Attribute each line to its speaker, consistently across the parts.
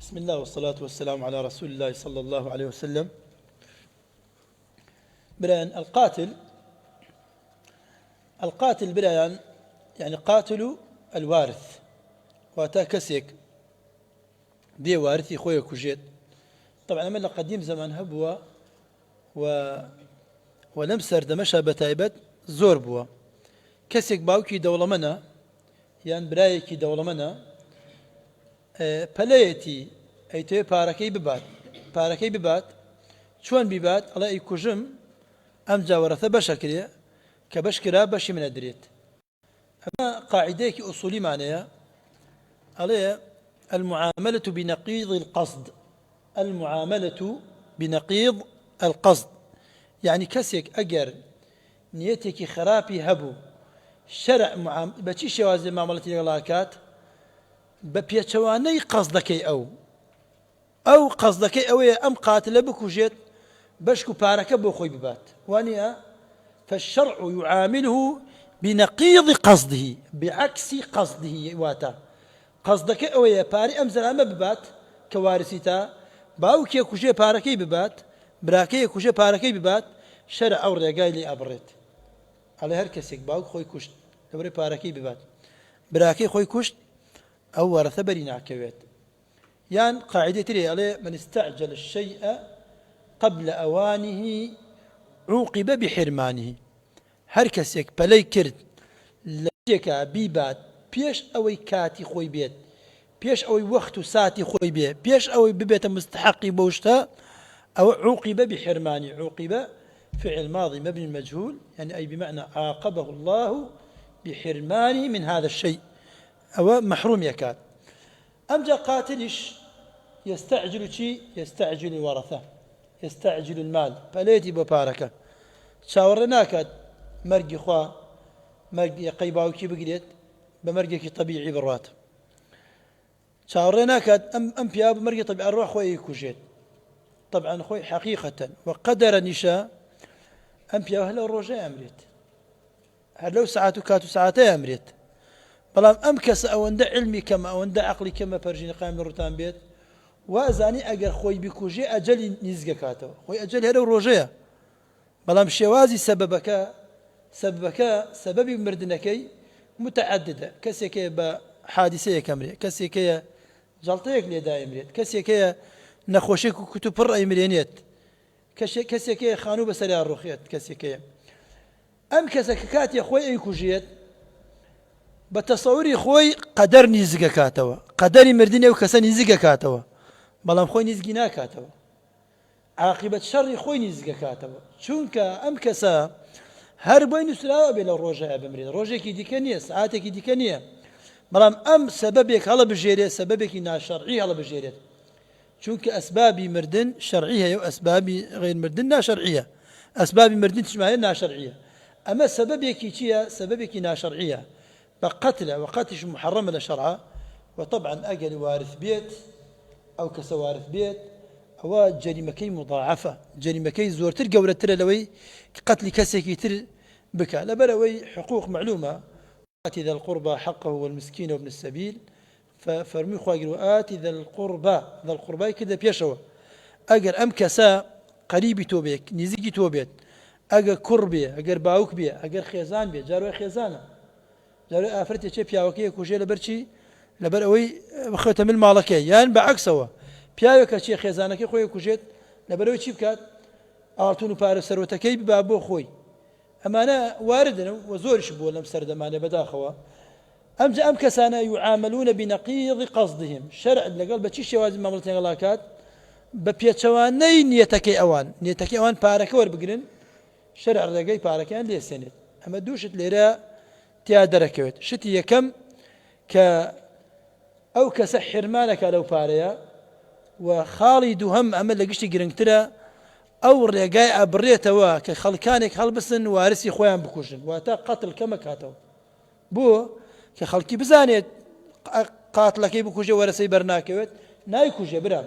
Speaker 1: بسم الله والصلاة والسلام على رسول الله صلى الله عليه وسلم. بريان القاتل بريان يعني قاتل الوارث واتا كسيك دي وارثي خويا كوجيت. طبعا من قديم زمان هبوا ولمسر دمشى بتايبت زور بوا كسيك باوكي دولمنا يعني برايكي دولمنا پەلەیەتی ئەیتوێ پارەکەی ببات چۆن بیبات ئەڵێ ئەیکوژم ئەم جاوەرەتە بەشەکرێ کە بەشکرا بەشی منە درێت. ئەمە قاعدەیەکی ئوسولیمانەیە ئەڵێ المعاملة بنقيض القصد يعني كسيك ئەگەر نیەتێکی خراپی هەبوو شەرع بەچی شێوازی مامەڵەتی لەگەڵاکات بە پێچەوانەی قەزدەکەی ئەو قەزدەکەی ئەوەیە ئەم قاتلە بکوژێت بەشک و پارەکە بۆ خۆی ببات وانە فالشرع يعامله بنقيض قصده بعكس قصده واتا قصدەکەی ئەوەیە پارەی ئەم زەلامە ببات کە وارسی تا باوکێ کوژێ پارەکەی ببات براکەی کوژێ پارەکەی ببات شەرع ئەو ڕێگای لێ ئەبڕێت ئەڵێ هەر کەسێک باوک خۆی کوشت لەبەرەی پارەکەی ببات براکەی خۆی کوشت أو ورث برينا كويت يعني قاعدة تري من استعجل الشيء قبل أوانه عوقب بحرمانه هركسك بلاي كرد لجيكا بيبات بيش أوي كاتي خوي بيت بيش أوي وقت ساتي خوي بيت بيش أوي ببيت مستحقي بوشتا أو عوقب بحرمانه عوقب فعل ماضي مبني المجهول يعني أي بمعنى عاقبه الله بحرمانه من هذا الشيء أو محروم يكاد. أمجا قاتلش يستعجل الورثة يستعجل المال فليتي بباركة شاورناك مرقي خوا مرقي قيباوكي بقريت بمرقي طبيعي بالروات شاورناك أم بياب مرقي طبيعي الروح خوي كوجيت طبعا خوي حقيقة وقدر نشاء أم بياب هلا الرجاء أمريت هلو ساعات كاتو ساعتين أمريت بلام أمكس أوند علمي كما أوند عقلي كما فرجيني قائم الروتان بيت وازاني أجر خوي بكوجي أجل نزجة كاتو خوي أجل هذا الرجاء بلام شوازي سبب مردنكي متعددة كسيكي بحادثة كامرية كسيكي جلطيك لي دائم كسيكي نخوشيك كتب الرأي مليونيات كسيكي خانو بسريع الرخيات كسيكي أمكسك كاتي أخوي أي كوجيت بتصوري خوي قدر نيزقا كاتوا قدر مردني وكسا نيزقا كاتوا بلام خوي نيزقي ناكاتوا عاقبة شر خوي نيزقا كاتوا چونك ام كسا هر بين سلاوه بلا روجه بمريد روجه كي ديكانيه ساعاتك كي ديكانيه بلام ام سببك هلا بجيري سببك ناشرعي هلا بجيري چونك اسبابي مردن شرعيه واسبابي غير مردن ناشرعيه اسبابي مردن تجمعيه ناشرعيه اما سببك كي سببك ناشرعيه بقتله وقتش محرمة لشرعه وطبعا أجل وارث بيت أو كسوارث بيت هو جريمكي مضاعفة جريمكي زور تلقى ولا ترى لوي قتل كسكي تر بكى لبلوي حقوق معلومة آتي ذا القربى حقه والمسكين وابن السبيل ففرمي خواجر وآتي ذا القربى كذا بيشوا أجر أمكسا قريبي توبيك نزيجي توبيت أجر كربي أجر باوك بي أجر خيزان بي جارو خيزانه جارو آفرتي شيء بياوكي كوجي لبرشي لبروي بخوته من مالكي يعني بعكسه بياوك شيء خزانك خوي كوجيت لبروي شيء بكات أعطونه بارس سروتكي بابو خوي أما أنا واردنا وزورش بو لم سرد معنا بداخوا أم كسانا يعاملون بنقيض قصدهم شرع لقال بتشي شواز مملتين غلاكات ببيتشواني نيتكي أوان بارك وربقرن شرع رجاي باركان ليه سنة أما دوشت ليرا تيادر كويت شتي يكم أو كسحر مالك لو باريا وخالد هم أمل لقشتي قرنترا أو رجاء بريتوا كخلكانك هلبسن وارثي خويا بكوشن واتا قتل كما كاتو بو كخلكي بزانيت قاتلك بكوجي ورثي برناكويت نايكوجي برام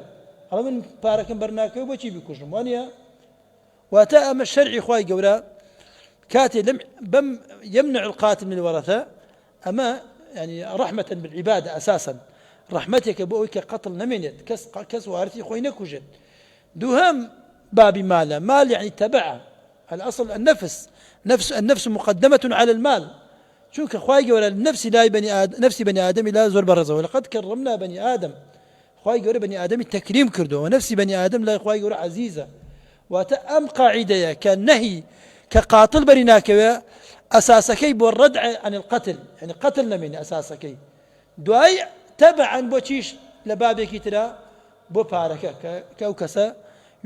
Speaker 1: هذا من باركن برناكوي بوشي بكوشن وانيا واتا أما الشرعي خوي جورا كاتي لم يمنع القاتل من الورثة أما يعني رحمة بالعبادة أساسا ڕەحمەتێکە بۆ ئەوەی کە قەتڵ نەمێنێت کەس وارثی خۆی نەکوژێت. دووهەم بابی مالە، مال يعني تبع الأصل النفس مقدمة على المال، چونکە خوای گەورە نفسی بني آدم لا زۆر بەڕێزەوە، ولقد كرمنا بني آدم، خوای گەورە بني آدمی تەکریم کردووە، نفسی بني آدم لا خوای گەورە عزیزە. واتە ئەم قاعدەیە کە نەهی کە قاتڵ بەری ناکەوێ ئەساسەکەی بۆ ڕەدع عن القتل، يعني قتل نەمێنێ ئەساسەکەی. دوای تبعا بۆ چیش لە بابێکی ترا بۆ پارەکە کە ئەو کەسە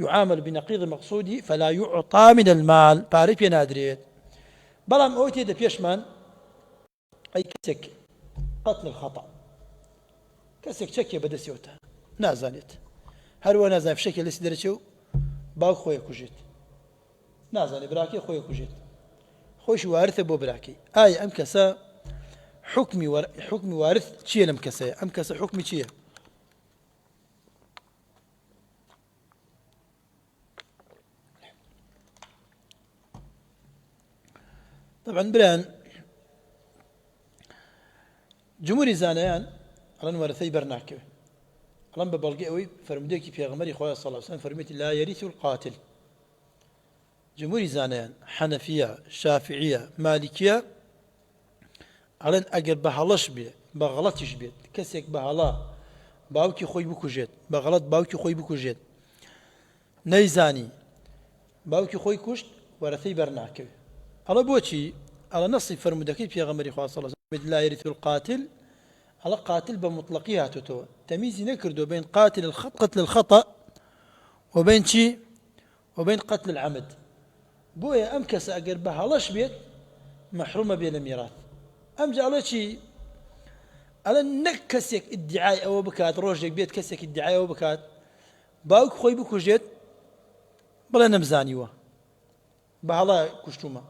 Speaker 1: يعامل بنقيض مقصودي فلا يعطى من المال، پارەی پێ نادرێت. بەڵام ئەوەی تێدە پێشمان ئەی کەسێک قتل الخطأ، کەسێک چەکێ بەدەستیەوەتە نازانێت، هەروە نازانێت فشێکی لەسی دەرەچێ و باوک خۆی کوژێت، نازانێت براکەی خۆی کوژێت، خۆشی وارثە بۆ براکەی. ئایا ئەم کەسە حکمی وارث چییە لەم کەسەیە؟ ئەم کەسە حکمی چییە؟ طبعا بران جمهوری زانایان ئەڵەن وەرثەی بەرناکەوێ، ئەڵەن بە بەڵگەی ئەوەی فەرمودەیەکی پێغەمبەری خوا صلی الله علیه وسلم فەرمێتی لا يرث القاتل. جمهوری زانایان حەنەفیە، شافعیە، مالکیە ئەڵێن ئەگەر بە هەڵەش بێ بە غەڵەتیش بێت، کەسێک بە هەڵا باوکی خۆی بکوژێت، بە غەڵەت باوکی خۆی بکوژێت، نەیزانی باوکی خۆی کوشت، وەرثەی بەرناکەوێ. ئەڵە بۆچی؟ ئەڵە نەسی فەرمودەکەی پێغەمبەری خوا صلی الله علیه وسلم لا يرث القاتل، ئەڵە قاتل بە مطلقی هاتوتەوە، تەمیزی نەکردو بین قاتل قتل الخطأ وبين چی وبين قتل العمد. بۆیە ئەم کەسە ئەگەر بە هەڵەش بێت مەحرومە بێ لە میراث. ئەمجا ئەڵێ چی؟ ئەڵێ نەک کەسێک ئیدعای ئەوە بکات، ڕۆژێک بێت کەسێک ئیدعای ئەوە بکات باوک خۆی بکوژێت بڵێ نەمزانیوە بە هەڵا کوشتومە.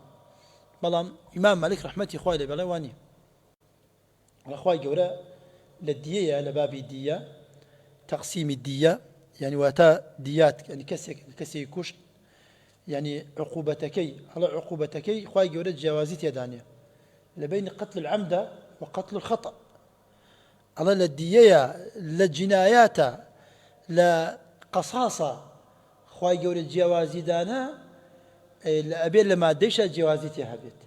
Speaker 1: بەڵام ئیمام مالک ڕەحمەتی خوای لێ بێڵێ وانە، ئەڵە خوای گەورە لە دیەیە، لە بابی دیە، تەقسیمی دیە، يعني واتە دیات، يعني کەسێک کوشت، يعني عقوبەتەکەی، هەڵە عقوبەتەکەی خوای گەورە جیاوازی تێدانێ لە بین قتل العمد وقتل الخطأ. ئەڵە لە دیەیە، لە جینایاتە، لە قەساسە خوای گەورە جیاوازی دانا، ئەبێت لە مادەیشە جیاوازی تێ هەبێت.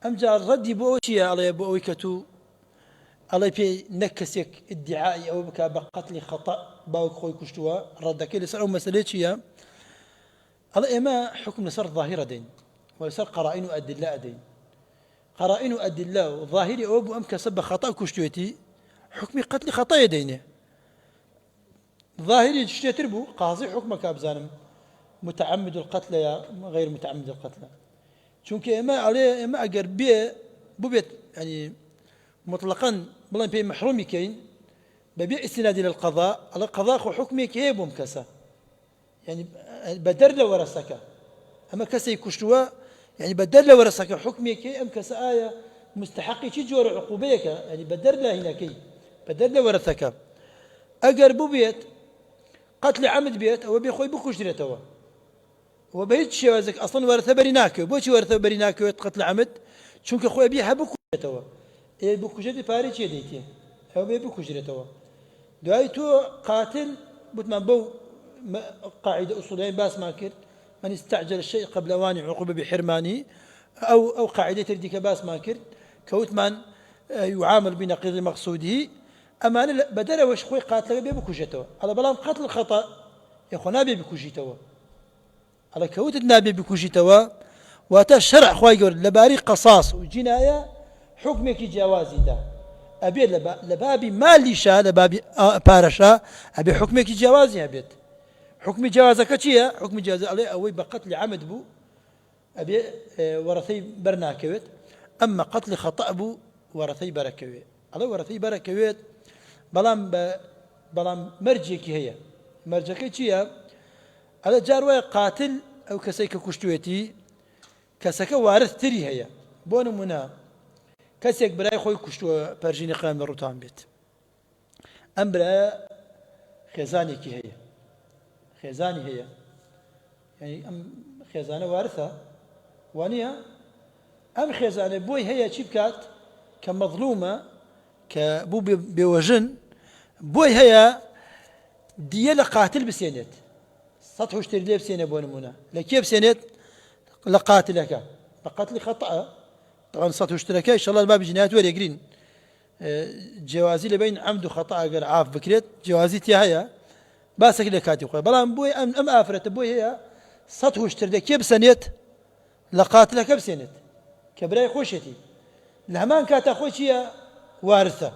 Speaker 1: ئەمجا ڕەدی بۆ ئەوە چییە؟ ئەڵێ بۆ ئەوەی کە تو ئەڵێ پێی نەک کەسێک ئیدعای ئەوە بکە بە قەتلی خەتە باوک خۆی کوشتووە، ڕەدەکەی لەسەر ئەو مەسەلەی چییە؟ ئەڵێ ئێمە حکم لەسەر ظاهیرە دەین ولەسەر قەرائین و ئەدلە ئەدەین. قەرائین و ئەدلە و ظاهیری ئەوە بوو ئەم کەسە بە خەتە کوشتوێتی حکمی قەتلی خەتەیە دەینێ. ظاهری شتێتر بوو قاضی حکمەکە بزانم متعمد القتل يا غير متعمد القتل، چونکە ئێمە ئەگەر بێت يعني مطلقا بڵێن پێی محرومی کەین بەبێ ئیستینادی لە القضاء، ئەڵە قضا خۆ حکمێکی هەیە بۆم کەسە، يعني بەدەر لە وەرەسەکە ئەمە کەسێک کوشتووە، يعني بەدەر لە وەرەسەکە حکمێکی ئەم کەسە ئایا مستحقی چی جۆرە عقوبەیەکە، يعني بەدەر لە هینەکەی، بەدەر لە وەرەسەکە. ئەگەر بێت قتل عمد بێت ئەوە بێ خۆی بکوژرێتەوە وبهيت شوازك اصلا ورثه بريناكو بوشي ورثه بريناكو قتل عمد چونك خويا بيها بكوجتوا اي بكوجتي باري چي ديتي هو بي بكوجرتوا دايتو قاتل بتمان بو قاعده اصوليه باس ما كرت من استعجل الشيء قبل اوانه عقوبه بحرمانه او قاعده ترديك باس ما كرت كوتمان يعامل بنقيض مقصوده امان بدل واش خوي قاتل بي بكوجتوا على بلام قتل الخطا يا خونا بي بكوجتوا على كوت النبي بكوجيتوا واتا الشرع خوي يقول لباري قصاص وجنايه حكمك جوازي ده ابي لبابي مالي شا لبابي بارشا ابي حكمك جوازي ابيت حكم جوازك تشيا حكم جواز عليه او بقتل عمد بو ابي ورثي برناكويت، اما قتل خطا بو ورثي بركويت، على ورثي بركويت بلام مرجيكي هي مرجكي تشيا على جاروي قاتل او كسيك كشتويتي كسك وارث تري هي بون منا كسيك براي خوي كشتو برجيني قام روتان بيت امبرا خزاني كي هي خزاني هي يعني ام خزانه وارثه وانيا ام خزانه بوي هي شبكات كمظلومه كبو بوجن بوي هيا دية لقاتل بسينت سطح وشتري ليه بسينة بونمونا لكيف سينت لقاتلك لقاتل خطأ طبعا سطح وشتركه إن شاء الله الباب جنايات ولا يقرين جوازي لبين عمد وخطأ قال عاف بكريت جوازي تياها باسك لكاتي خويا بلان بوي أم آفرت بوي هي سطح وشتري كيف سنت لقاتلك بسينت كبراي خوشتي لهمان كاتا خوشيا وارثة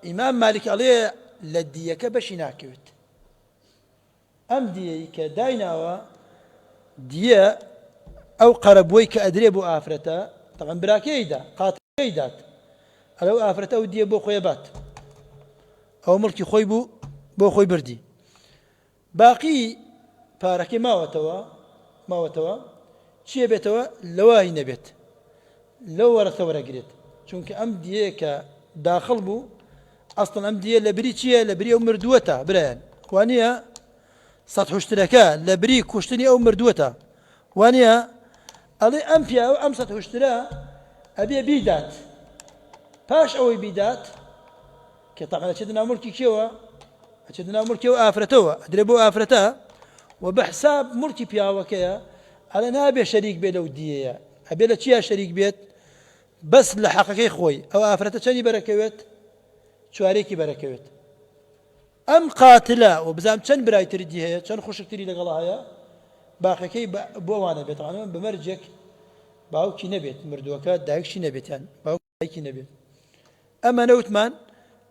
Speaker 1: إمام مالك عليه لديك بشي ناكوت أم ديك دايناوا ديا أو قربوي كأدريبو آفرتا طبعا براكيدا قاتل كيدات أو آفرتا أو ديا بو خويبات أو ملكي خوي بو خوي بردي باقي باركي ما وتوا شي بيتوا لواهي نبيت لو ورثة ورقريت چونك أم ديك داخل بو أصلا أم ديك لبري چيا لبري أو مردوتا بريان وانيا سطح اشتراكا لبري كشتني أو مردوتا وانيا ألي أم فيها أو أم سطح اشترا أبي بيدات باش أو بيدات كطبعا أشدنا ملكي كيوا أشدنا ملكي وآفرتوا أدربوا آفرتا وبحساب ملكي بيا وكيا على نابي شريك بيت لو ديا أبي لا چيا شريك بيت بس لحقيقي خوي أو آفرتا چني بركوت شواريكي بركوت أم قاتلة وبزام چن براي تردي هي چن خوشك تري لقلا هيا باقي كي بوانا بيت طبعا بمرجك باوكي نبيت مردوكات دايكشي نبيت يعني باوكي نبيت أما نوتمان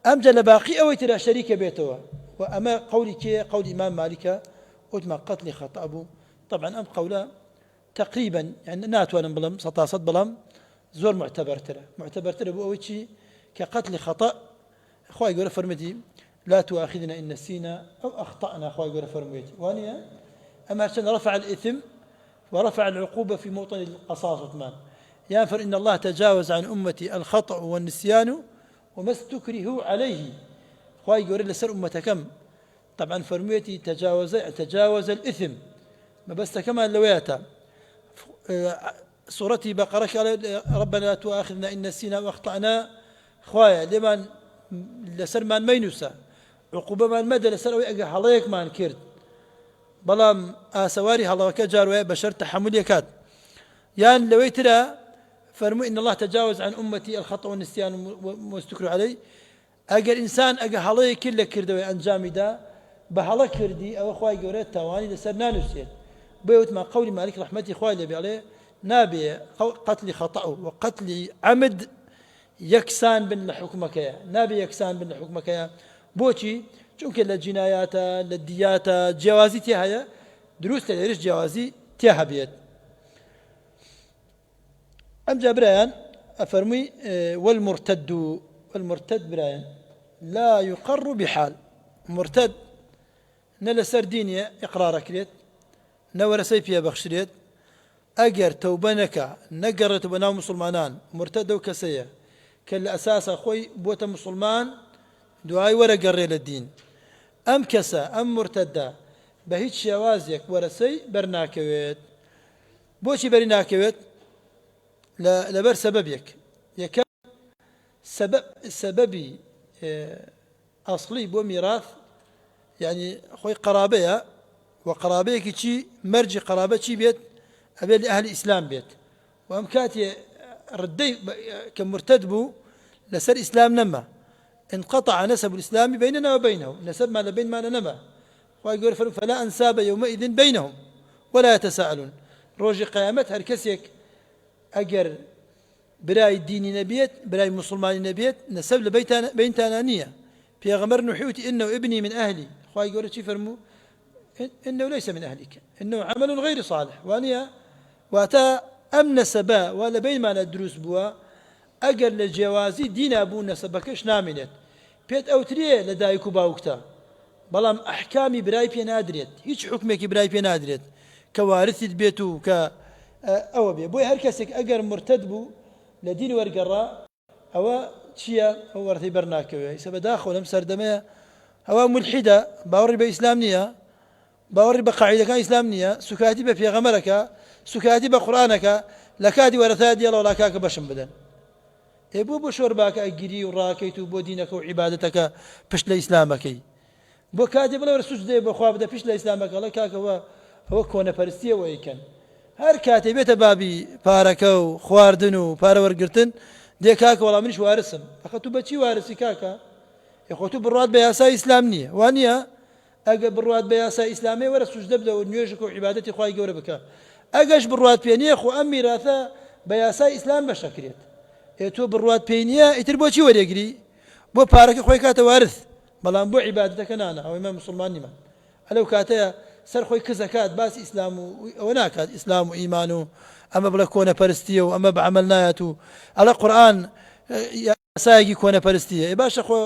Speaker 1: أم جل باقي أو ترى شريك بيتوا وأما قولي كي قول إمام مالك وتما قتل خطأ أبو طبعا أم قولا تقريبا يعني ناتوانا بلم سطاسط بلم زور معتبر ترى بو أويتشي كقتل خطأ أخوي يقول فرمتي لا تؤاخذنا إن نسينا أو أخطأنا أخوي يقول فرمتي وانيا أما عشان رفع الإثم ورفع العقوبة في موطن القصاص عثمان ينفر إن الله تجاوز عن أمتي الخطأ والنسيان وما استكره عليه أخوي يقول لسر أمة كم طبعا فرميتي تجاوز الإثم ما بس كمان لوياتا صورتي بقرة ربنا لا تؤاخذنا إن نسينا وأخطأنا خوايا لمن لسر من مينوسا عقوبة من مدى لسر ويقع حليك من كرد بلام آسواري هلا وكجار بشر تحمل يكاد يعني لو ترى فرمو إن الله تجاوز عن أمتي الخطأ والنسيان واستكروا علي أجر إنسان أجر حليك كل كردوي أنجامي دا بحلا كردي أو خواي جورات تواني لسر نانوسيت بيوت ما قولي مالك رحمتي خواي اللي عليه نابي قتل خطأ وقتل عمد يكسان بن حكمك يا نابي يكسان بن حكمك يا بوشي چونك للجنايات للديات جوازي تيها دروس تدريس جوازي تيها بيت أم جابريان أفرمي والمرتد برايان لا يقر بحال مرتد نلا سردينيا إقرار كريت نور سيفيا بخشريت أجر توبنك نقرت بناو مسلمانان مرتد وكسية كل أساس أخوي بوت مسلمان دعاي ورا قري للدين أم كسا أم مرتدة بهيج شوازيك ورسي برناكويت بوشي برناكويت لبر سببيك يكاد سببي أصلي بو ميراث يعني أخوي قرابية وقرابيك شي مرجي قرابة شي بيت أبي لأهل الإسلام بيت وأم كاتي ردي كمرتد بو لسر إسلام نما انقطع نسب الإسلام بيننا وبينه نسب ما لبين ما نما ويقول فلا أنساب يومئذ بينهم ولا يتساءلون روج قيامت هركسيك أجر براي الدين نبيت براي مسلمان نبيت نسب بين تانانية في غمر نحوتي إنه ابني من أهلي أخوي يقول شي فرمو إنه ليس من أهلك إنه عمل غير صالح وانيا واتا أم نسبا ولا بين ما ندرس بوا أجر للجوازي دين أبو نسبكش نامنت بيت أوتريه لدايكو باوكتا بلام أحكامي براي بي نادريت هيش حكمك براي بي نادريت كوارث بيتو أو بي بوي هركسك أجر مرتد بو لدين ورقراء أو تشيا أو ورثي برناكوي سبب داخل أم سردمية أو ملحدة باوري بإسلامنية باوري بقاعدة كان إسلامنية سكاتي بفي غمرك سكاتي بقرآنك لكادي ورثادي الله ولا كاك بشم بدن بۆ بۆ شۆرباکە ئەگیری و ڕاکەیت و بۆ دینەکە و عیبادەتەکە پشت لە ئیسلامەکەی بۆ کاتێ بڵێ وەرە سوجدەی بەخوا بدە پشت لە ئیسلامەکە ئەڵێ کاکەوە ئەوە کۆنەپەرستیەوە ئەیکەن هەر کاتێ بێتە بابی پارەکە و خواردن و پارە وەرگرتن دێ کاکە وەڵام منیش وارسم ئەخە تو بەچی وارسی کاکە یخۆ تو بڕات بە یاسای ئیسلام نییە وانە ئەگە بڕات بە یاسای ئیسلامی وەرە سوجدە بدە و نوێژک و عیبادەتی خوای گەورە بکە ئەگەش بڕات پێ نییە خۆ ئەم میراثە بە یاسای ئیسلام بەشەکرێت تۆ بڕات پێی نییە ئیتر بۆچی وەرێگری بۆ پارەکە خۆی کاتە وارث بەڵام بۆ عیبادەتەکە نانە ئەوەی من مسلمان نیمە ئەلەو کاتەیە سەر خۆی کزەکات باسی ئیسلام و ئەوە ناکات ئیسلام و ئیمان و ئەمە بڵێ کۆنەپەرستیە و ئەمە بەعەمەل نایەت و ئەڵێ قورئان یاسایەکی کۆنەپەرستیە باشە خۆ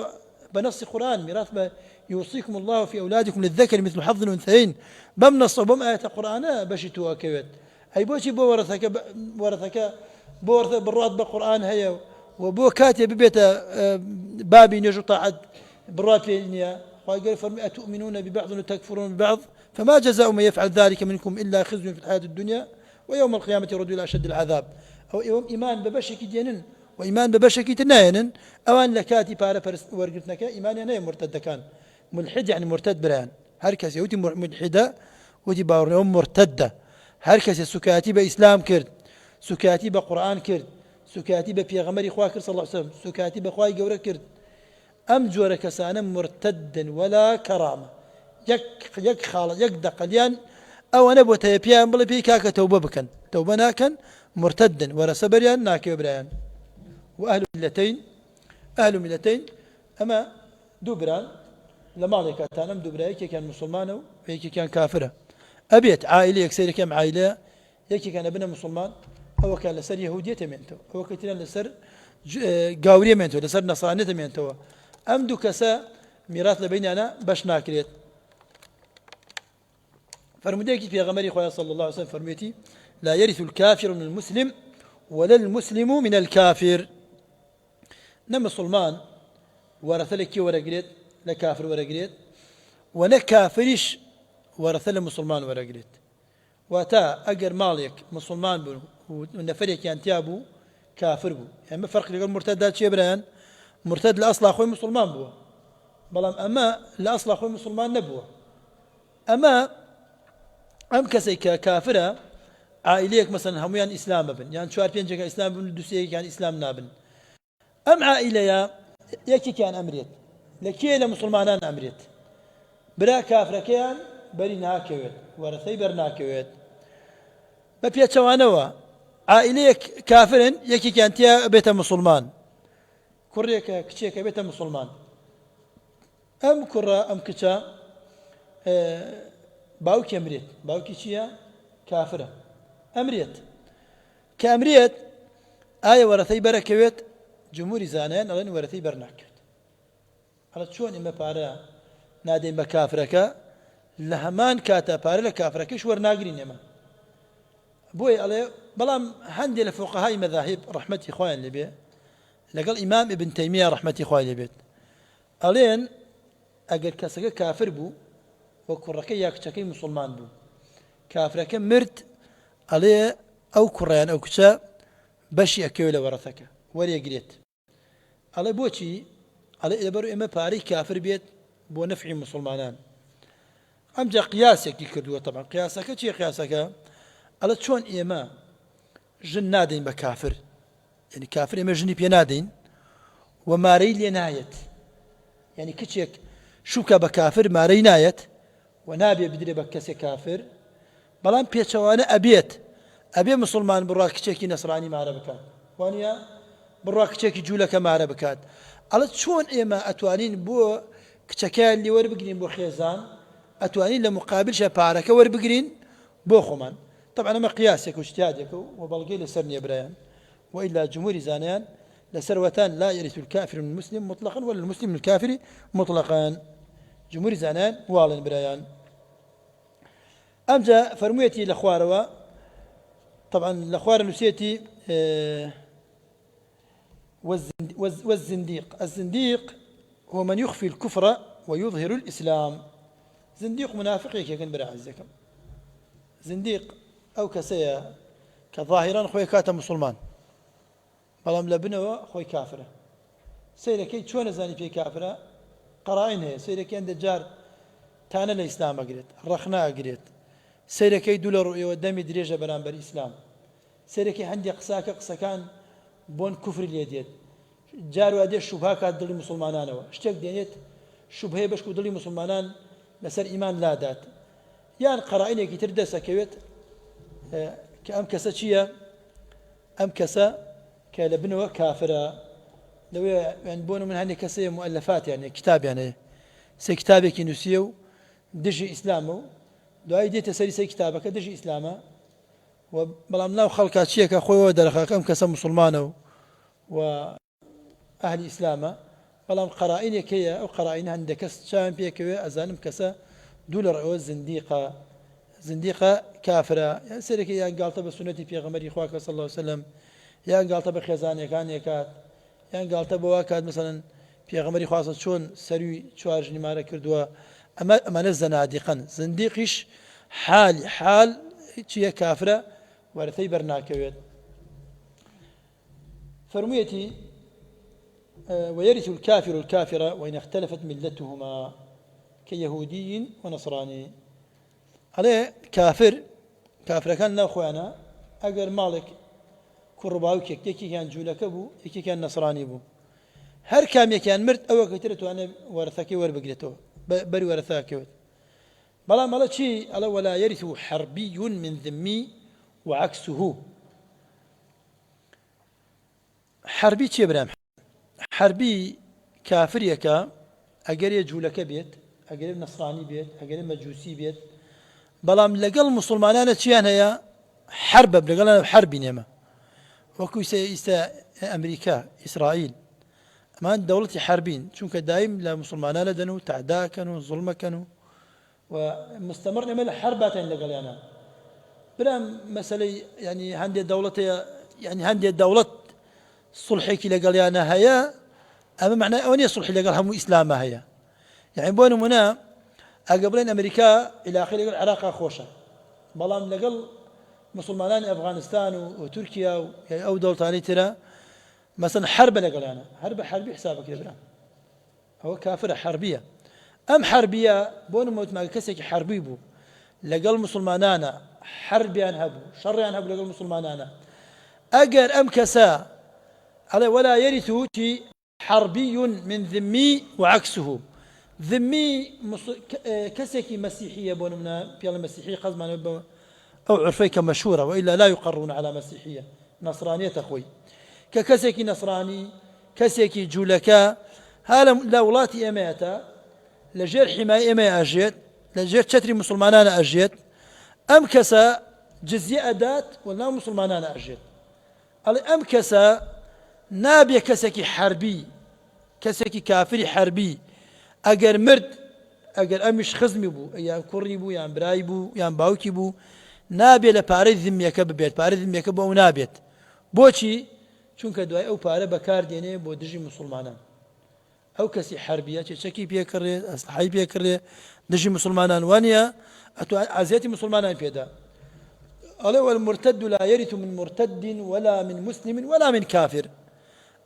Speaker 1: بنص قرآن ميراث ما يوصيكم الله في أولادكم للذكر مثل حظ الأنثيين بم نص وبم آية القرآن بشتوا كويت أي بوشي بو ورثك بورث بالراد بالقرآن هي وبو كاتب ببيت بابي نجو طاعد بالراد في النية قال فرمي أتؤمنون ببعض وتكفرون ببعض فما جزاء من يفعل ذلك منكم إلا خزي في الحياة الدنيا ويوم القيامة يردوا إلى أشد العذاب أو يوم إيمان ببشك دينن وإيمان ببشكي تناين أوان لكاتي بارا ورقتنك إيمان يعني مرتد كان ملحد يعني مرتد بران هركز يودي ملحدة ودي باوريهم مرتدة هركز سكاتي بإسلام كرد سكاتي بقرآن كرد سكاتي ببيغمري خوا كرد صلى الله عليه وسلم سكاتي بخواي قورة كرد أم جورة كسانا مرتدا ولا كرامة يك خالد يك دقليان أو أنا بوتيبيان بلا بيكاك توبة بكن توبة ناكن مرتدا ولا سبريان ناكي بريان وأهل ملتين أما دوبران لما ذيك تانم دوبرا يكي كان مسلمان ويكي كان كافرة أبيت عائلة يكسير كم عائلة يكي كان ابن مسلمان هو كان لسر يهودية تمينتو هو كتير لسر قاورية مينتو لسر نصرانية تمينتو أم دو كسا ميراث لبيني أنا باش ناكريت فرموديكي في غمري خويا صلى الله عليه وسلم فرميتي لا يرث الكافر من المسلم ولا المسلم من الكافر نم سلمان ورث لك ورقريت لكافر ورقريت ونكافرش ورث لمسلمان ورقريت واتا أجر مالك مسلمان بو ونفريك ينتابو كافر بو يعني ما فرق لقول مرتدات شي بران مرتد لأصل أخوي مسلمان بو بلام أما لأصل أخوي مسلمان نبوه أما أم كسي كافرة عائليك مثلا هميان إسلام بن يعني شوار بينجك إسلام بن دوسيك يعني إسلام نابن أم عائلة يكي كان أمريت لكي لمسلمانان أمريت برا كافر كيان بري ناكويت ورثي بر ناكويت ما بيا توانوا عائلة كافر يكي كان تيا بيت مسلمان كوريك كتشيك بيت مسلمان أم كرة أم كتا باوكي أمريت باوكي شيا كافرة أمريت كأمريت آية ورثي بركويت جمهور زانين ألين ورثي برناكويت على شون إما بارا نادي مكافرك لهمان كاتا بارا لكافرك شو ورناقرين إما بوي عليه بلام هندي لفقهاء مذاهب رحمة إخوان اللي بيه لقال إمام ابن تيمية رحمة إخوان اللي بيه ألين أجر كسر كافر بو وكركي يكتكي مسلمان بو كافرك مرد عليه أو كريان أو كشا بشي أكيول ورثك وري قريت على بوشي على إبرو إما باري كافر بيت بو نفع مسلمانان أم جا قياسك يكردوا طبعا قياسك شي قياسك على شون إما جن نادين بكافر يعني كافر إما جني بينادين وماري لنايت يعني كتشيك شوكا بكافر ماري نايت ونابي بدري بكسي كافر بلان بيتشوانا أبي مسلمان براك تشيكي نصراني مع ربكات وانيا براك تشيكي جولك مع ربكات على شون إما أتوانين بو كتشكان اللي وربقرين بو خيزان أتوانين لمقابل شبارك وربقرين بو خمان طبعا ما قياسك واجتهادك وبلقي لسرني بريان وإلا جمهور زانيان لسروتان لا يرث الكافر من المسلم مطلقا ولا المسلم من الكافر مطلقا جمهور زانيان والن بريان أمجا فرميتي لأخواروا طبعا الأخوار نسيتي والزنديق الزنديق هو من يخفي الكفر ويظهر الإسلام زنديق منافق يكن برا عزكم زنديق أو كسيا كظاهرا خويكات مسلمان بەڵام لە بنەوە خۆی کافرە سەیرەکەی چۆن نەزانی پێی کافرە قەڕائین هەیە سەیرەکەیان دەجار تانە لە ئیسلام ئەگرێت ڕەخنا ئەگرێت سەیرەکەی دوو لە ڕوئیەوە دەمی درێژە بەرامبەر ئیسلام سەیرەکەی هەندێک قساکە قسەکان بۆن کوفری لێ دێت جار وا دێت شوبها کات دڵی موسڵمانانەوە شتێک دێنێت شوبهەیە بەشک و دڵی موسڵمانان لەسەر ئیمان لادات یان قەڕائینێکی تر دەسەکەوێت کە ئەم کەسە چییە ئەم کەسە کە لە بنەوە کافرە لەوێ بۆن من هەندێک کەسەیە مؤلفات یانێ کتابیان هەیە سێ کتابێکی نووسیە و دژی ئیسلامە و دوای دێتە سەری سەر کتابەکە دژی ئیسلامە و بەڵام ناو خەڵکا چییەکە خۆیەوە دەرەخەکە ئەم کەسە موسڵمانە و ئەهلی ئیسلامە بەڵام قەڕائینێک هەیە ئەو قەڕائین هەندێک کەس چیان پێکەوێ ئەزانم کەسە دوو لە ڕێوە زندیقە کافرە یان سەرێکی یان گاڵتە بە سونەتی پێغەمبەری خوا صلی الله علیه وسلم یان گاڵتە بە خێزانەکان یەکات یان گاڵتە بەوە کات مثلا پێغەمبەری خوا چۆن سەروی چوار ژنیمارە کردووە ئەمانە زەنادیقەن زندیقیش حال چییە کافرە وەرثەی بەرناکەوێت فرموویەتی ويرث الكافر الكافر وإن اختلفت ملتهما كيهودي ونصراني عليه كافر كان لا خوانه اگر مالك كرباوك يكي كان جولك بو يكي كان نصراني بو هر كام كان مرد او كترته انا ورثك وربقلته بري ورثاك بلا مالا شيء على ولا يرث حربي من ذمي وعكسه حربي شي برام حربي كافر يكا اگر يجولك بيت اگر نصراني بيت اگر مجوسي بيت بلام لقل مسلمانان چیان هيا حرب لقل حرب نيمه وكو امريكا اسرائيل اما دولة حربين چونك دائم لمسلمانان دنو تعداء كانوا ظلم كانوا ومستمر من حرباتين لقل انا برام مسألة يعني هندي دولة يعني هندي دولة صلحك لقل انا هيا اما معنى اوني صلح لقل هم اسلام هيا يعني بونو منا قبلين امريكا الى اخره العراق خوشه بلام لقل مسلمان افغانستان وتركيا او دولتان ترى مثلا حرب لقل انا حربي حسابك يا هو كافر حربيه ام حربيه بون موت ما كسك حربي بو لقل مسلمانانا حربي انهبوا شر انهبوا لقل مسلمانانا اجر ام كسا على ولا يرث حربي من ذمي وعكسه ذمي كسكي مسيحية بونمنا في المسيحية قزما أو عرفيك مشهورة وإلا لا يقرون على مسيحية نصرانية أخوي ككسكي نصراني كسكي جولكا هذا لولاتي أماتا لجير حماية أما أجيت لجير شتري مسلمانان أجيت أم كسا جزية أدات ولا مسلمانان أجيت أم كسا نابي كسكي حربي كسكي كافري حربي اگر مرد اگر امش خزمي بو يا كوري بو يا براي بو يا باوكي بو نابي لپاره ذميك ببيت پاره ذميك بو نابيت بوچي چونك دوای او پاره بکار دينه بو دجي مسلمانان او كسي حربيه چكي بيكري اصلحي بيكري دجي مسلمانان وانيا اتو عزيتي مسلمانان بيدا الله والمرتد لا يرث من مرتد ولا من مسلم ولا من كافر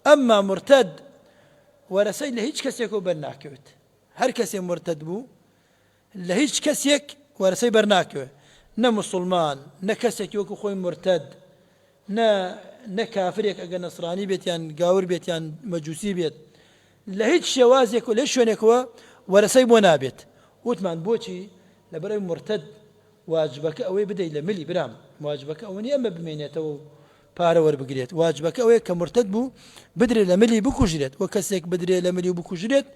Speaker 1: اما مرتد ورسي لهيج كسيك وبرناكوت هر كسي مرتد بو لهيج كسيك ورسي برناكوت نا مسلمان نا كسيك يوكو خوي مرتد نا كافريك اگا نصراني بيت يان قاور بيت يان مجوسي بيت لهيج شوازيك وليش شونيك ورسي بو نابيت وثمان بوشي لبرأي مرتد واجبك اوي بدأ لملي برام واجبك اواني اما بمينيته پاره وربگرێت واجبەکە ئەوەیە کە مرتد بوو بدرێ لە ملی بکوژرێت و کەسێک بدرێ لە ملی بکوژرێت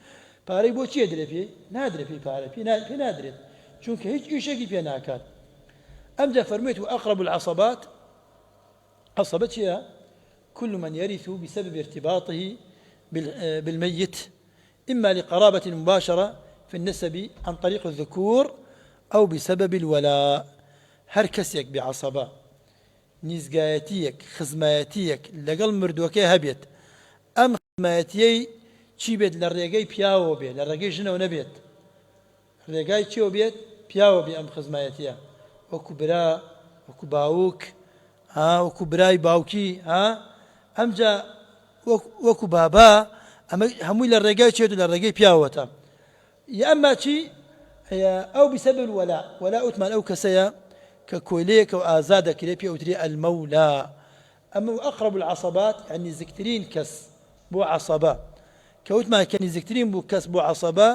Speaker 1: پارەی بۆ چیە درێ پێ نادرێ پێی پارە پێ نادرێت چونکە هیچ ئیشێکی پێ ناکات ئەمجا فەرموویت وأقرب العصبات عصبة چیە كل من يرث بسبب ارتباطه بالميت إما لقرابة مباشرة في النسب عن طريق الذكور أو بسبب الولاء هر کەسێک بعصبة نزگایەتیەک خزمایەتیەک لەگەڵ مردووەکەی هەبێت ئەم خزمایەتیەی چی بێت لە ڕێگەی پیاوە بێت لە ڕێگەی ژنەوە نەبێت ڕێگای چیەوە بێت پیاوە بێ ئەم خزمایەتیە وەکو برا وەکو باوک وەکو برای باوکی ئەمجا وەکو بابا ئەمە هەمووی لە ڕێگای چێت و لە ڕێگەی پیاوەتە یا ئەمما چی ئەو بسبب ولا ئوتمان ئەو کەسەیە کە کۆیلەیەکە و ئازاد دەکرێت پێ ئەوترێ المەولا ئەمە أقرب العصبات يعني نزیکترین کەس بۆ عەسەبە کە وتمان کە نزیکترین بوو کەس بۆ عەسەبە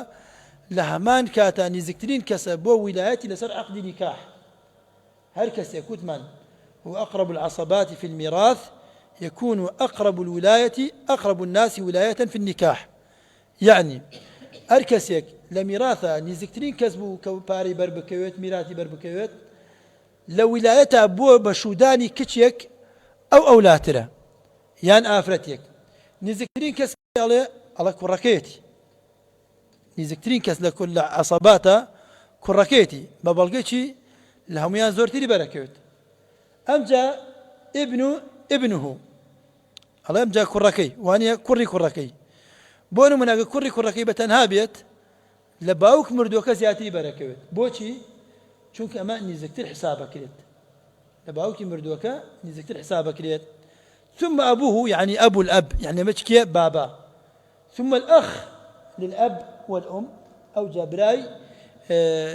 Speaker 1: لە هەمان کاتە نزیکترین کەسە بۆ ویلایەتی لەسەر عەقدی نیکاح هەر کەسێک وتمان هو أقرب العصبات في الميراث يكون أقرب الولاية أقرب الناس ولاية في النكاح يعني أركسيك لميراثة نزكترين كسبو كباري بربكويت ميراثي بربكويت لو ولايته أبوه بشوداني كتشيك أو أولاتره يعني آفرتيك نزكترين كسب على كركيتي نزكترين كسب لكل عصباته كركيتي ببلغيتي لهم يا زورتي بركوت أمجا ابنه الله أمجا كركي وانيا كركي بونو مناقا كركي بتنها بيت لباوك مردوكا زياتي بركوت بوشي چونك أما نزكتر حسابك ليت لباوك مردوكا نزكتر حسابك ليت ثم أبوه يعني أبو الأب يعني مشكية بابا ثم الأخ للأب والأم أو جابراي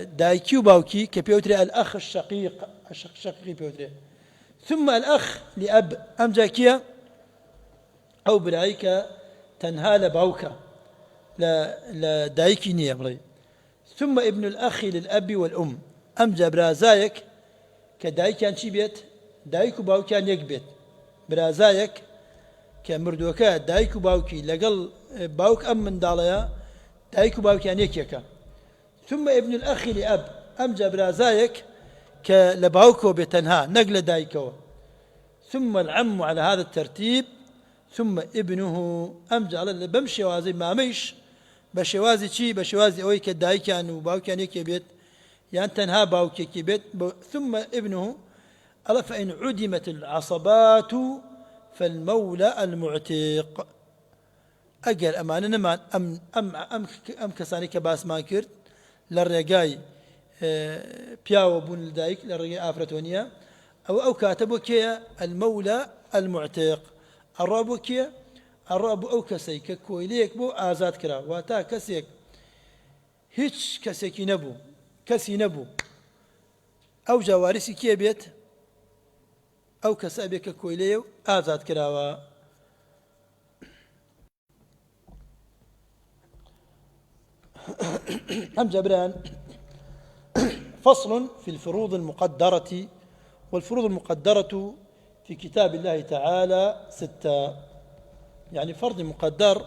Speaker 1: دايكيو باوكي كبيوتري الأخ الشقيق بيوتري ثم الأخ لأب أم جاكيا أو برايكا تنهى لباوكا لا دايكي نيابري ثم ابن الأخ للأب والأم أم جابرازايك كدايكان شي بيت دايكو باوكان يك بيت برازايك كمردوكا دايكو باوكي لقل باوك أم من داليا دايكو باوكان يكيكا ثم ابن الأخ لأب أم جابرازايك كلباوكو بتنها نقل دايكو ثم العم على هذا الترتيب ثم ابنه أمجع على بمشي وازي ما مش بشوازي شي بشوازي أوي كدايكان وباوكان يكي بيت يعني تنها باوكي بيت ثم ابنه ألا فإن عدمت العصبات فالمولى المعتق أجل أمانة ما أم كساني كباس ما كرت للرجاي بياو بون الدايك للرجاي آفرتونيا أو كاتبو كيا المولى المعتق الرابو كيا الرابو أو كسي ككويليك بو آزاد كرا واتا كسيك هيتش كسيكي نبو كسي نبو أو جوارسي كيا بيت أو كسابي ككويليو آزاد كراوا أم جبران فصل في الفروض المقدرة والفروض المقدرة في كتاب الله تعالى 6 يعني فرض مقدر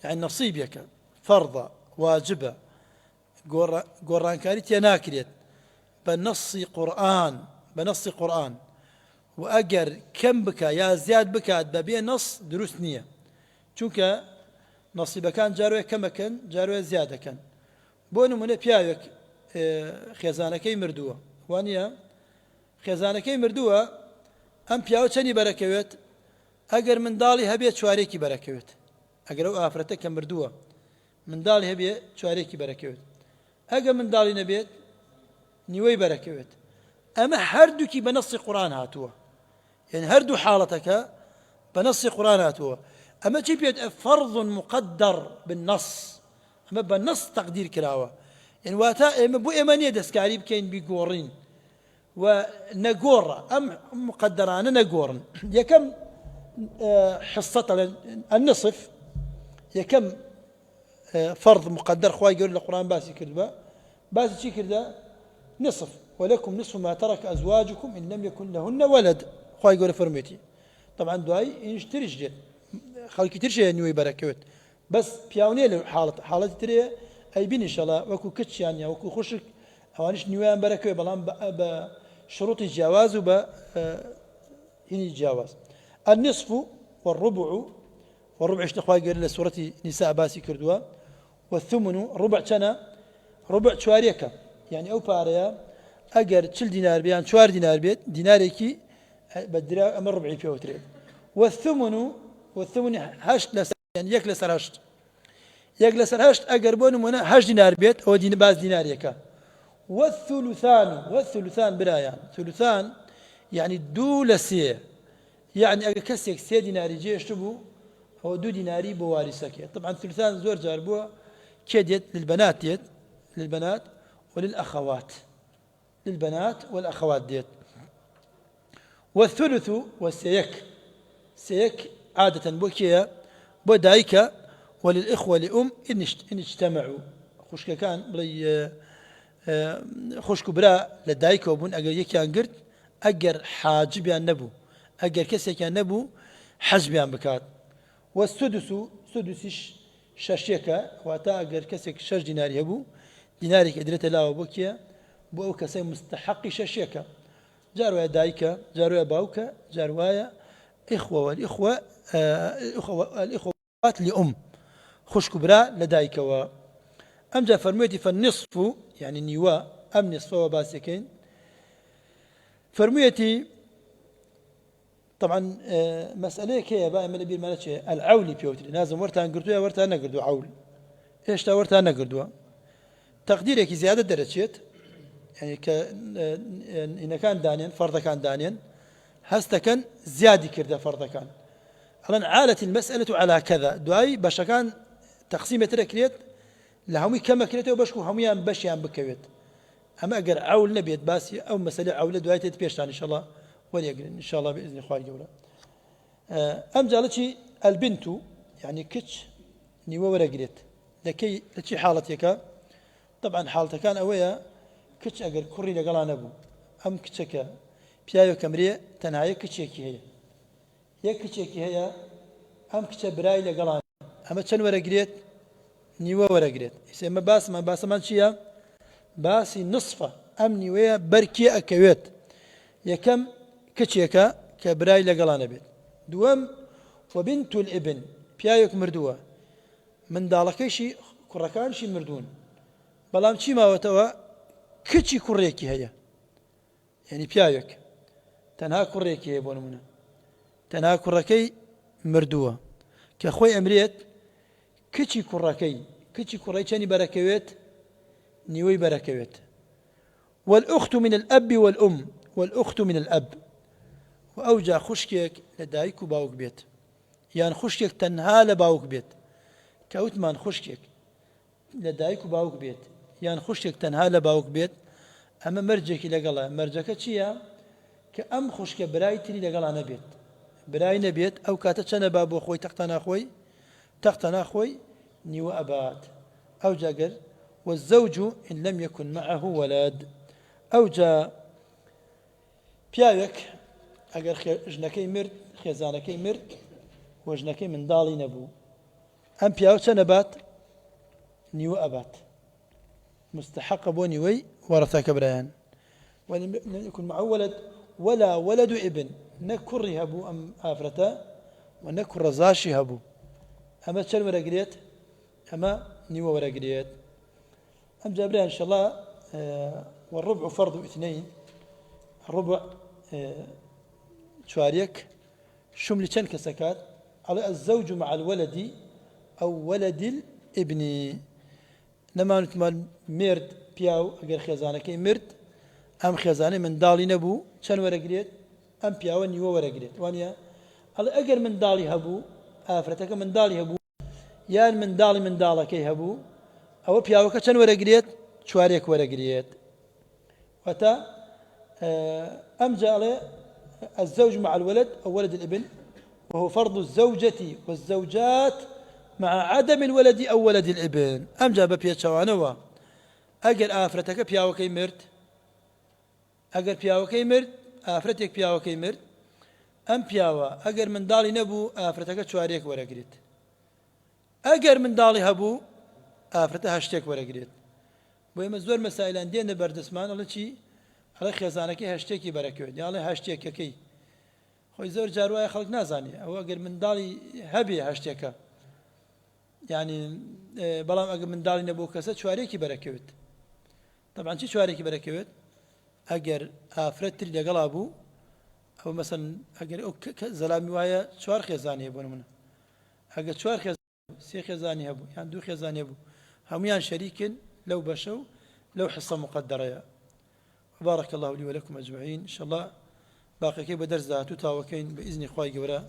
Speaker 1: يعني نصيبك فرض واجبة قرآن كاريت يناكريت بنص قرآن وأجر كم بك يا زياد بك ببي نص دروس نية چونك نصيب كان جاروي كم كان جاروي زيادة كان بونو من بياوك خزانكي مردوه وانيا خزانكي مردوه ام بياو چني بركوت اگر من دالي هبيت شواريكي بركوت اگر او افرتك مردوه من دالي هبيت شواريكي بركوت اگر من دالي نبيت نيوي بركوت اما هردوكي بنص قرآن هاتوه يعني هردو حالتك بنص قرآن هاتوه اما جيبيت فرض مقدر بالنص اما بالنص تقدير كراوه يعني واتا اما بو ايمانيه دسكاري بكاين بيقورين ونقور ام مقدران نقورن يا كم حصة النصف يا كم فرض مقدر خواي يقول القرآن باسي كذبه باسي شي كذا نصف ولكم نصف ما ترك ازواجكم ان لم يكن لهن ولد خواي يقول فرميتي طبعا دواي يشتري جد خلق كتير شيء نيوي بركوت بس بياوني حالة تري اي بين ان شاء الله وكو كتش يعني وكو خشك هوانيش نيوان بركوت بلان بشروط الجواز وب هني الجواز النصف والربع اشتخوا قال سورة نساء باسي كردوا والثمن ربع سنة ربع شواريكا يعني او باريا اجر تشل دينار بيان شوار دينار بيت ديناريكي بدرا امر ربعي فيه وتريد والثمن هشت لسر يعني يكلسر هشت اقربون من هشت دينار بيت او باز دينار يكا والثلثان برايان ثلثان يعني دولسيه يعني اقر كسيك 3 دينار يجي يشتبو هو 2 ديناری بۆ وارثەکە. طبعا ثلثان زۆر جار بووە کێ دێت للبنات دێت للبنات وللأخوات للبنات والأخوات ديت. والثلث والسيك سيك عادة بوكيا بدايكا وللإخوة لأم إن اجتمعوا خشك كان بلي خشك براء لدايكا وبون أجر يكيان قرد أجر حاجب عن نبو أجر كسي كان نبو حجب عن بكات. والسدس سدسش شاشيكا واتا أجر كسي 6 دينار يبو ديناري كدرت لا وبوكيا بو كسي مستحق شاشيكا جاروا دايكا جاروا باوكا جاروا إخوة والإخوة الإخوات لأم خش كبرى لدايكا و أمجا فرميتي فالنصف يعني نيوا أم نصف وباسكين فرميتي طبعا مسألة كي بقى من البير مالتش العولي بيوتري لازم ورتها نقردوها ورتها نقردو عول إيش تا ورتها نقردوها تقديرك زيادة درجات يعني إن كان دانيا فرض كان دانيا هستا كان زيادة كرده فرض كان الآن عالت المسألة على كذا دعاي باش كان تقسيمة ركليت لهمي كما كريته وبشكو هميان بشيان بكويت أما أقر عول نبيت باسي أو مسألة عول دعاي تتبيشتان إن شاء الله وليقرن إن شاء الله بإذن إخواني جولا. أم جالتي البنت يعني كتش نيوة ورقريت لكي حالتك طبعا حالتك كان أويا كتش أجر كوري لقلان أبو أم كتشك بيايو كمرية تنهاية كتشيكي هي كتشيكي هي أم كتش براي لقلان أما تشن ورقريت نيوة ورقريت يسمى ما باس من شيء باسي نصفة أم نيوة بركي أكويت يكم كتشيكا كبراي لقلان بيت دوام وبنت الابن بيايو كمردوه من دالكيشي كركانشي مردون بلام شي ما وتوا كتشي كوريكي هي يعني بيايك تنها كوريكي هي بونمنا تنها كوركي مردوه كأخوي أمريت كتشي كوري كاني بركويت نيوي بركويت. والأخت من الأب والأم والأخت من الأب وأوجا خشكيك لدايك باوك بيت يعني خشكيك تنها لباوك بيت كأوتمان خشكيك لدايك باوك بيت يعني خشكيك تنها لباوك بيت أما مرجك لقلا مرجك تشيا كأم خشك برايتني لقلا نبيت براي نبيت أو كاتتشنا بابو أخوي تقتنا أخوي نيو أبات أو جاقر. والزوج إن لم يكن معه ولد أو جاء بيايك أجر جنكي مرد خيزانكي مرد وجنكي من دالي نبو أم بياو تنبات نيو أبات مستحق بونيوي ورثك بريان ولم يكن معه ولد ولا ولد ابن نكر هبو أم آفرتا ونكر رزاشي هبو أما تشل ورقريت أما نيو ورقريت أم جابريان إن شاء الله والربع فرض 2 الربع شواريك شمل كان كسكات على الزوج مع الولد أو ولد الابن نما نتمال مرد بياو أجر خزانة كي مرد أم خزانة من دالي نبو شن ورقريت أم بياو نيو ورقريت وانيا على أجر من دالي هبو آفرتك من دالي هبو يان من دالي كي هبو أو بياو كشن ورقريت شواريك ورقريت وتا أم جاء الزوج مع الولد أو ولد الابن وهو فرض الزوجة والزوجات مع عدم الولد أو ولد الابن. أم جاب بيتشوانوا أجر آفرتك بياوكي مرد أجر بياوكي مرد آفرتك بياوكي مرد أم بياوا أجر من دالي نبو آفرتك شواريك ورقريت أجر من دالي هبو آفرتك هشتك ورقريت. بويم زور مسائل عندنا بردسمان الله شيء على خزانك هشتكي بركود يعني هشتكي خوي زور جاروا خلق نازاني أو أجر من دالي هبي هشتكا يعني بلام أجر من دالي نبوك كسر شواريكي بركود طبعا شو شواريكي بركود أجر آفرت اللي قلابو أو مثلا أجر زلامي ويا شوار خزاني يبون منه أجر شوار خزاني 3 خزاني يبو يعني 2 خزاني يبو هميان شريك لو بشوا لو حصة مقدرة. بارك الله لي ولكم أجمعين إن شاء الله باقي كيف بدرس ذاته تاوكين بإذن إخوائي قبراء